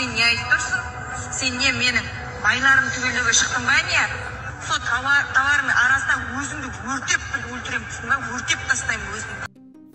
Сен не айтып тұрсың? Сен не менің байларым түгелдеуге шықтың ба не? Сол товардың арасынан өзіңді өртеп өлтіремін ба? Өртеп тастаймын өзіңді.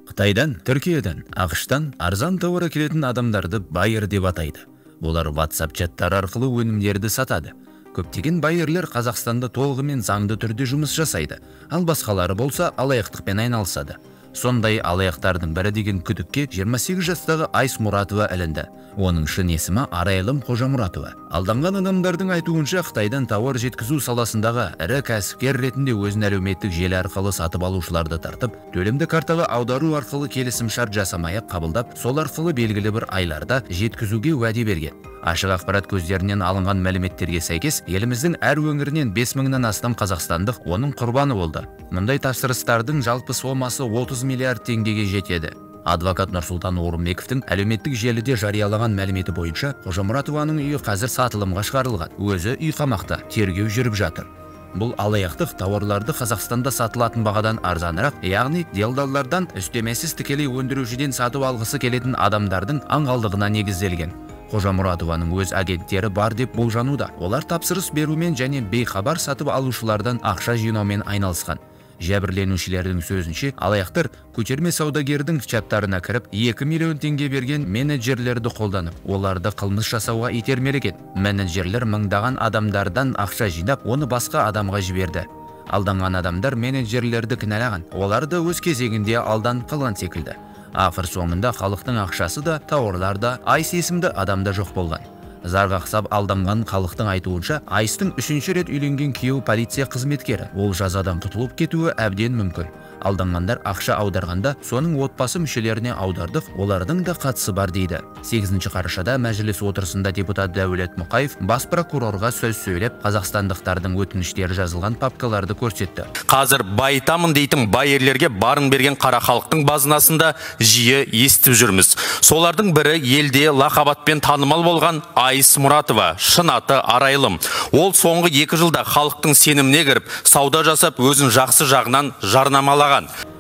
Қытайдан, Түркиядан, ақштан арзан тауар әкелетін адамдарды байер деп атайды. Олар WhatsApp чаттары арқылы өнімдерді сатады. Көптеген байерлер Қазақстанда толығымен заңды түрде жұмыс жасайды, ал басқалары болса алаяқтықпен айналысады. Сондай алаяқтардың бірі деген күдікке 28 жастағы Айс Мұратова ілінді. Оның шын есімі Арайлым Қожамұратова. Алданған адамдардың айтуынша Қытайдан тауар жеткізу саласындағы ірі кәсіпкер ретінде өзін әлеуметтік желі арқылы сатып алушыларды тартып, төлемді картаға аудару арқылы келісімшарт жасамай-ақ қабылдап, сол арқылы белгілі бір айларда жеткізуге уәде берген. Ашық ақпарат көздерінен алынған мәліметтерге сәйкес, еліміздің әр өңірінен 5000-нан астам қазақстандық оның құрбаны болды. Мұндай тапсырыстардың жалпы сомасы 30 миллиард теңгеге жетеді. Адвокат Нұрсұлтан Орынбековтің әлеуметтік желіде жариялаған мәліметі бойынша, Қожамұратованың үйі қазір сатылымға шығарылған. Өзі үй қамақта, тергеу жүріп жатыр. Бұл алаяқтық тауарларды Қазақстанда сатылатын бағадан арзанырақ, яғни делдалдардан үстемесіз тікелей өндірушіден сатып алғысы келетін адамдардың аңғалдығына негізделген. Қожамұратованың өз агенттері бар деп болжануда. Олар тапсырыс берумен және бейхабар сатып алушылардан ақша жинаумен айналысқан. Жәбірленушілердің сөзінше, алаяқтар көтерме саудагердің чаттарына кіріп 2 миллион теңге берген менеджерлерді қолданып, оларды қылмыс жасауға итермелеген. Менеджерлер мыңдаған адамдардан ақша жинап, оны басқа адамға жіберді. Алданған адамдар менеджерлерді кінәлаған. Олар да өз кезегінде алданып қалған секілді. Ақыр соңында халықтың ақшасы да, тауарларда Айс есімді адамда жоқ болған. Зарғақсап алданған халықтың айтуынша, Айстың 3-ші рет үйленген күйеуі полиция қызметкері. Ол жазадан құтылып кетуі әбден мүмкін. Алданғандар ақша аударғанда, соның отбасы мүшелеріне аудардық, олардың да қатысы бар дейді. 8 қарашада мәжіліс отырысында депутат Дәулет Мұқаев бас прокурорға сөз сөйлеп, қазақстандықтардың өтініштері жазылған папкаларды көрсетті. Қазір байытамын дейтін байерлерге барын берген қара халықтың базынасында жиі естіп жүрміз. Солардың бірі елде лақабатпен танымал болған Айс Мұратова, шын аты Арайлым. Ол соңғы 2 жылда халықтың сеніміне кіріп, сауда жасап, өзін жақсы жағынан жарнамалаған.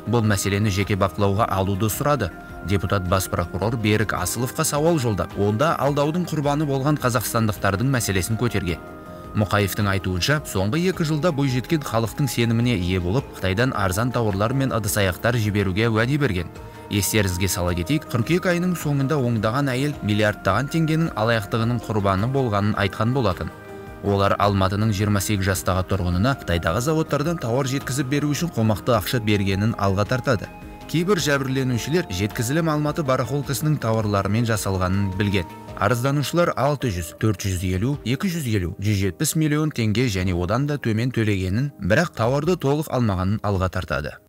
Бұл мәселені жеке бақылауға алуды сұрады. Депутат бас прокурор Берік Асыловқа сауал жолдап, онда алдаудың құрбаны болған қазақстандықтардың мәселесін көтерген. Мұқаевтың айтуынша, соңғы 2 жылда бойжеткен халықтың сеніміне ие болып, Қытайдан арзан тауарлар мен ыдыс-аяқтар жіберуге уәде берген. Естеріңізге сала кетейік, қыркүйек айының соңында оңдаған әйел миллиардтаған теңгенің алаяқтығының құрбаны болғанын айтқан болатын. Олар Алматының 28 жастағы тұрғынына Қытайдағы заводтардан тауар жеткізіп беру үшін қомақты ақша бергенін алға тартады. Кейбір жәбірленушілер жеткізілім Алматы барахолкасының тауарларымен жасалғанын білген. Арызданушылар 600, 450, 250, 170 миллион теңге және одан да төмен төлегенін, бірақ тауарды толық алмағанын алға тартады.